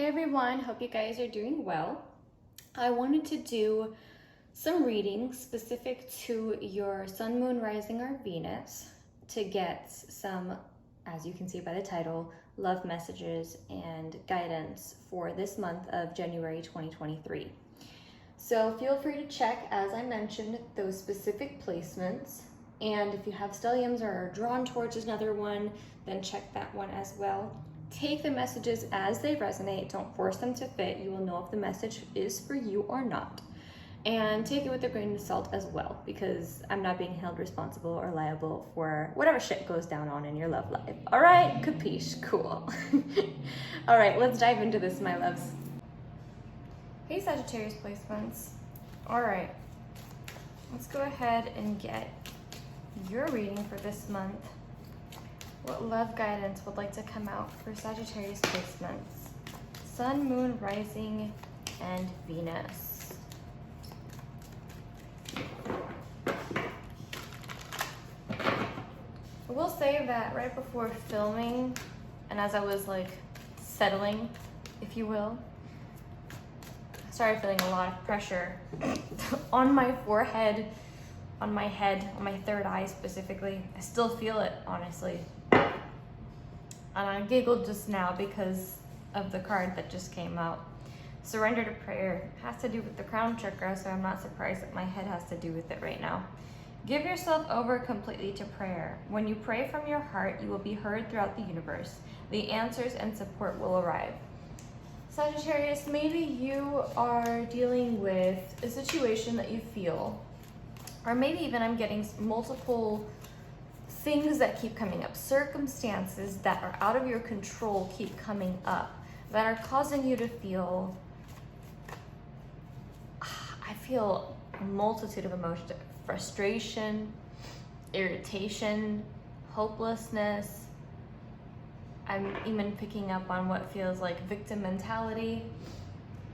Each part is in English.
Hey everyone, hope you guys are doing well. I wanted to do some readings specific to your Sun, Moon, Rising, or Venus to get some, as you can see by the title, love messages and guidance for this month of January 2023. So feel free to check, as I mentioned, those specific placements. And if you have stelliums or are drawn towards another one, then check that one as well. Take the messages as they resonate. Don't force them to fit. You will know if the message is for you or not. And take it with a grain of salt as well, because I'm not being held responsible or liable for whatever shit goes down on in your love life. All right, capiche, cool. All right, let's dive into this, my loves. Hey, Sagittarius placements. All right, let's go ahead and get your reading for this month. What love guidance would like to come out for Sagittarius placements? Sun, Moon, Rising, and Venus. I will say that right before filming, and as I was like settling, if you will, I started feeling a lot of pressure on my forehead, on my head, on my third eye specifically. I still feel it, honestly. And I giggled just now because of the card that just came out. Surrender to prayer has to do with the crown chakra, so I'm not surprised that my head has to do with it right now. Give yourself over completely to prayer. When you pray from your heart, you will be heard throughout the universe. The answers and support will arrive. Sagittarius, maybe you are dealing with a situation that you feel, or maybe even I'm getting multiple things that keep coming up, circumstances that are out of your control keep coming up, that are causing you to feel, I feel a multitude of emotions, frustration, irritation, hopelessness. I'm even picking up on what feels like victim mentality.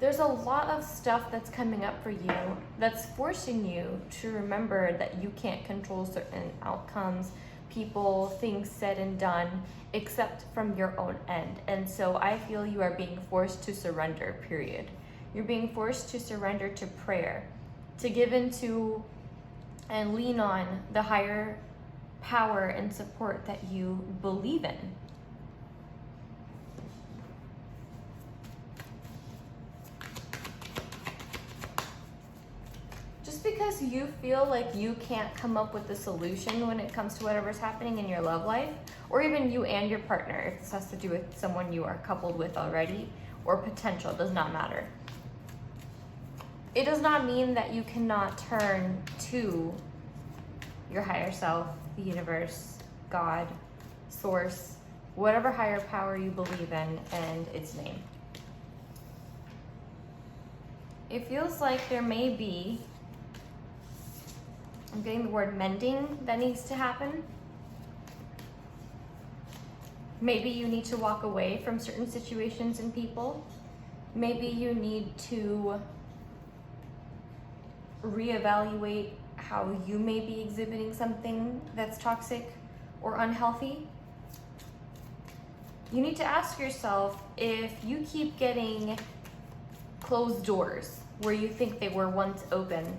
There's a lot of stuff that's coming up for you that's forcing you to remember that you can't control certain outcomes, people, things said and done, except from your own end. And so I feel you are being forced to surrender, period. You're being forced to surrender to prayer, to give into and lean on the higher power and support that you believe in. Because you feel like you can't come up with a solution when it comes to whatever's happening in your love life, or even you and your partner, if this has to do with someone you are coupled with already, or potential, it does not matter. It does not mean that you cannot turn to your higher self, the universe, God, source, whatever higher power you believe in, and its name. It feels like there may be, I'm getting the word mending that needs to happen. Maybe you need to walk away from certain situations and people. Maybe you need to reevaluate how you may be exhibiting something that's toxic or unhealthy. You need to ask yourself if you keep getting closed doors where you think they were once open,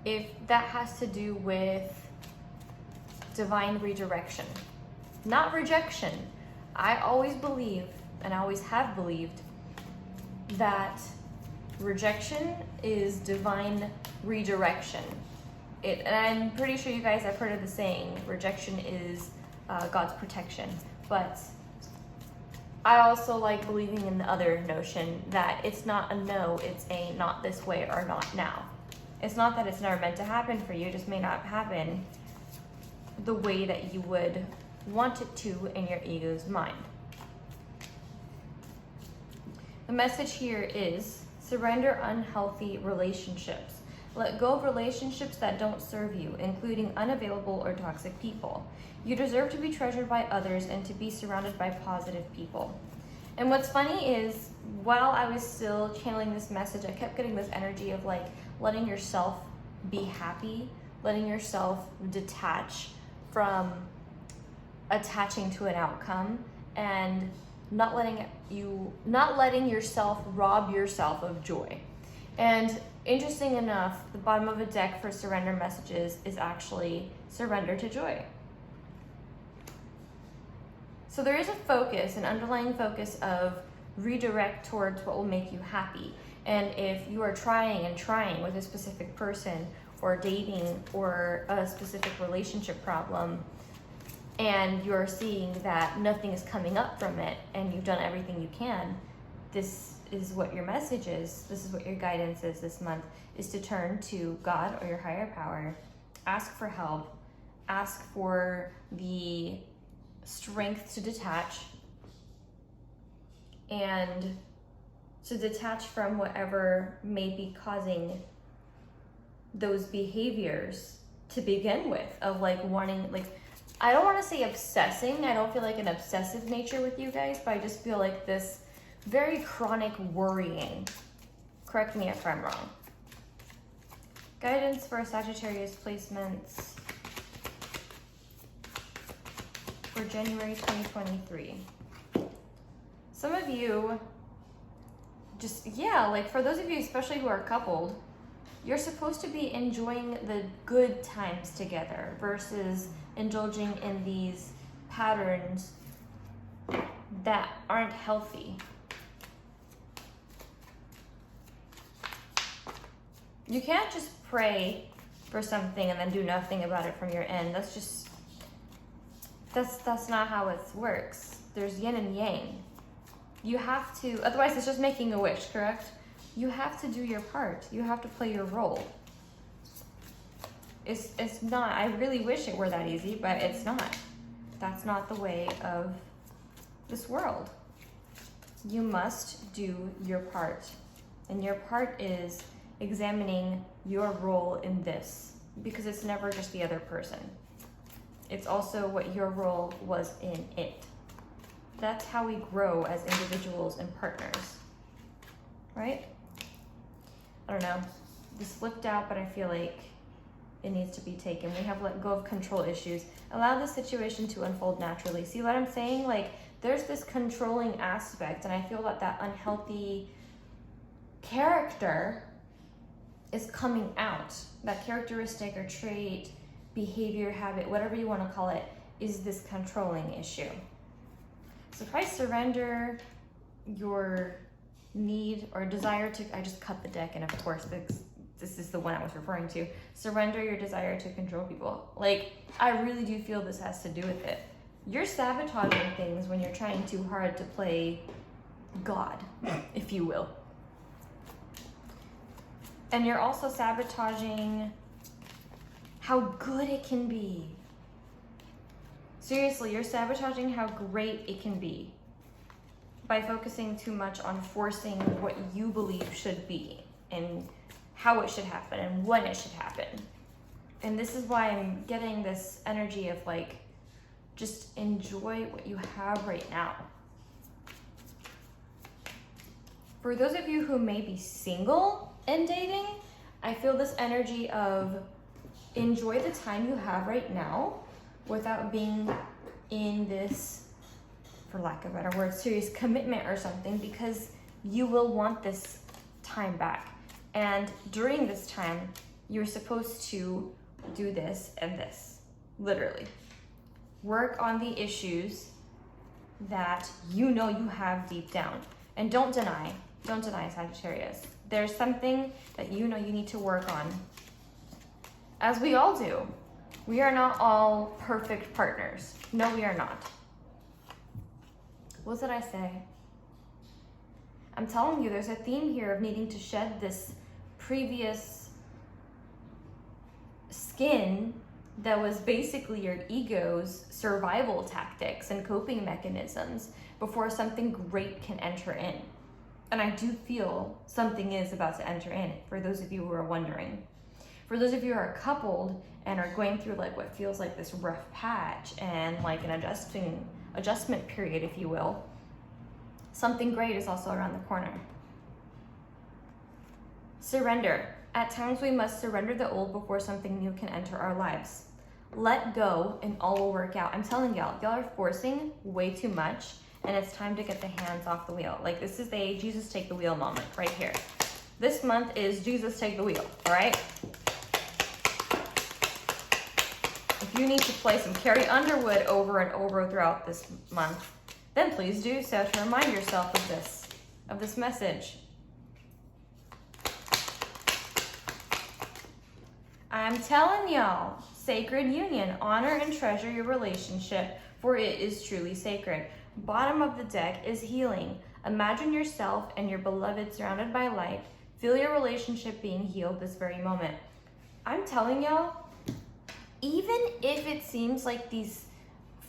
if that has to do with divine redirection, not rejection. I always believe, and I always have believed, that rejection is divine redirection. And I'm pretty sure you guys have heard of the saying, rejection is God's protection. But I also like believing in the other notion that it's not a no, it's a not this way or not now. It's not that it's never meant to happen for you, it just may not happen the way that you would want it to in your ego's mind. The message here is surrender unhealthy relationships. Let go of relationships that don't serve you, including unavailable or toxic people. You deserve to be treasured by others and to be surrounded by positive people. And what's funny is, while I was still channeling this message, I kept getting this energy of like letting yourself be happy, letting yourself detach from attaching to an outcome, and not letting yourself rob yourself of joy. And interesting enough, the bottom of a deck for surrender messages is actually surrender to joy. So there is a focus, an underlying focus of redirect towards what will make you happy. And if you are trying with a specific person or dating or a specific relationship problem, and you're seeing that nothing is coming up from it and you've done everything you can, this is what your message is. This is what your guidance is this month, is to turn to God or your higher power, ask for help, ask for the strength to detach, and to detach from whatever may be causing those behaviors to begin with, of like wanting, like, I don't want to say obsessing. I don't feel like an obsessive nature with you guys, but I just feel like this very chronic worrying. Correct me if I'm wrong. Guidance for Sagittarius placements for January 2023. Some of you just, like for those of you especially who are coupled, you're supposed to be enjoying the good times together versus indulging in these patterns that aren't healthy. You can't just pray for something and then do nothing about it from your end. That's just, that's not how it works. There's yin and yang. You have to, otherwise it's just making a wish, correct? You have to do your part. You have to play your role. It's not, I really wish it were that easy, but it's not. That's not the way of this world. You must do your part. And your part is examining your role in this, because it's never just the other person. It's also what your role was in it. That's how we grow as individuals and partners, right? I don't know, this flipped out, but I feel like it needs to be taken. We have let go of control issues. Allow the situation to unfold naturally. See what I'm saying? Like, there's this controlling aspect, and I feel that that unhealthy character is coming out. That characteristic or trait, behavior, habit, whatever you want to call it, is this controlling issue. So if I surrender your need or desire to, I just cut the deck, and of course this is the one I was referring to. Surrender your desire to control people. Like, I really do feel this has to do with it. You're sabotaging things when you're trying too hard to play God, if you will. And you're also sabotaging how good it can be. Seriously, you're sabotaging how great it can be by focusing too much on forcing what you believe should be and how it should happen and when it should happen. And this is why I'm getting this energy of like, just enjoy what you have right now. For those of you who may be single and dating, I feel this energy of enjoy the time you have right now without being in this, for lack of a better word, serious commitment or something, because you will want this time back. And during this time, you're supposed to do this and this, literally. Work on the issues that you know you have deep down. And don't deny Sagittarius. There's something that you know you need to work on, as we all do. We are not all perfect partners. No, we are not. What did I say? I'm telling you, there's a theme here of needing to shed this previous skin that was basically your ego's survival tactics and coping mechanisms before something great can enter in. And I do feel something is about to enter in, for those of you who are wondering. For those of you who are coupled and are going through like what feels like this rough patch and like an adjustment period, if you will, something great is also around the corner. Surrender. At times we must surrender the old before something new can enter our lives. Let go and all will work out. I'm telling y'all are forcing way too much, and it's time to get the hands off the wheel. Like, this is a Jesus take the wheel moment right here. This month is Jesus take the wheel, all right? If you need to play some Carrie Underwood over and over throughout this month, then please do so to remind yourself of this message. I'm telling y'all, sacred union, honor and treasure your relationship, for it is truly sacred. Bottom of the deck is healing. Imagine yourself and your beloved surrounded by light. Feel your relationship being healed this very moment. I'm telling y'all, even if it seems like these,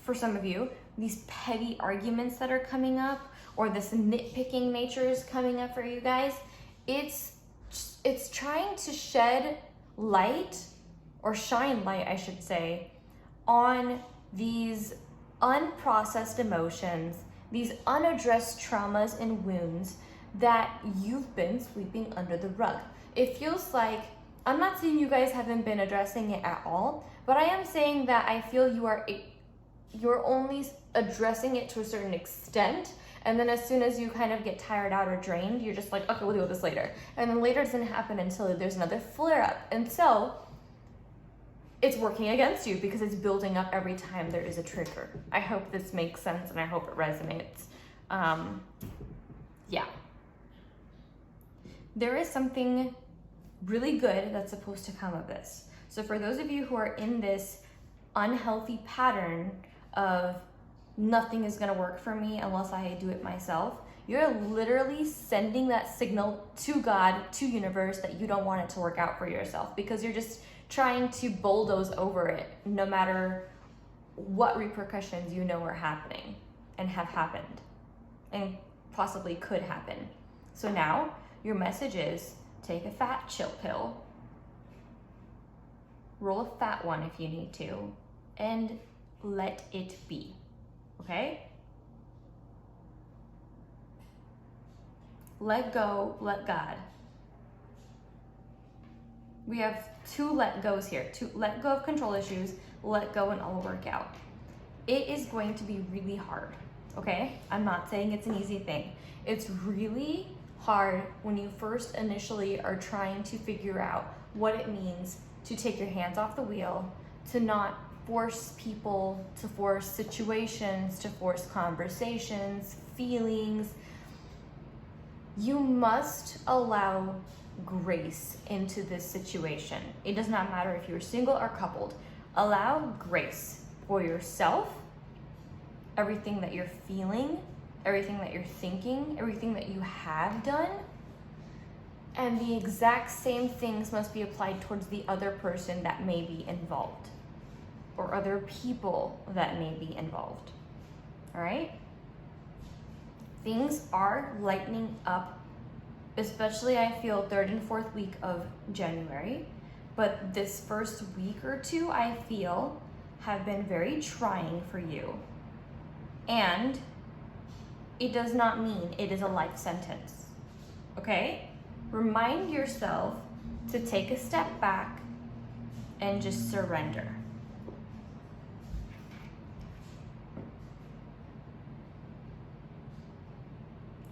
for some of you, these petty arguments that are coming up, or this nitpicking nature is coming up for you guys, it's trying to shed light, or shine light, I should say, on these unprocessed emotions, these unaddressed traumas and wounds that you've been sweeping under the rug. It feels like, I'm not saying you guys haven't been addressing it at all, but I am saying that I feel you're only addressing it to a certain extent, and then as soon as you kind of get tired out or drained, you're just like, okay, we'll deal with this later. And then later doesn't happen until there's another flare up. And so it's working against you because it's building up every time there is a trigger. I hope this makes sense and I hope it resonates. Yeah. There is something really good that's supposed to come of this. So for those of you who are in this unhealthy pattern of nothing is gonna work for me unless I do it myself, you're literally sending that signal to God, to universe, that you don't want it to work out for yourself because you're just trying to bulldoze over it no matter what repercussions you know are happening and have happened and possibly could happen. So now your message is take a fat chill pill, roll a fat one if you need to, and let it be. Okay? Let go, let God. We have two let goes here. To let go of control issues, let go and all will work out. It is going to be really hard, okay? I'm not saying it's an easy thing. It's really hard when you first initially are trying to figure out what it means to take your hands off the wheel, to not force people, to force situations, to force conversations, feelings. You must allow grace into this situation. It does not matter if you're single or coupled. Allow grace for yourself, everything that you're feeling, everything that you're thinking, everything that you have done. And the exact same things must be applied towards the other person that may be involved, or other people that may be involved. All right? Things are lightening up, especially I feel 3rd and 4th week of January. But this first week or two, I feel, have been very trying for you. And it does not mean it is a life sentence. Okay? Remind yourself to take a step back and just surrender.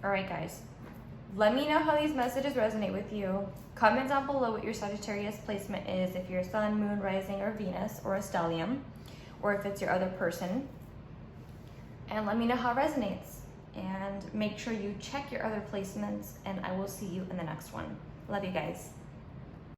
All right, guys. Let me know how these messages resonate with you. Comment down below what your Sagittarius placement is, if you're Sun, Moon, Rising, or Venus, or a stellium, or if it's your other person. And let me know how it resonates. And make sure you check your other placements, and I will see you in the next one. Love you guys.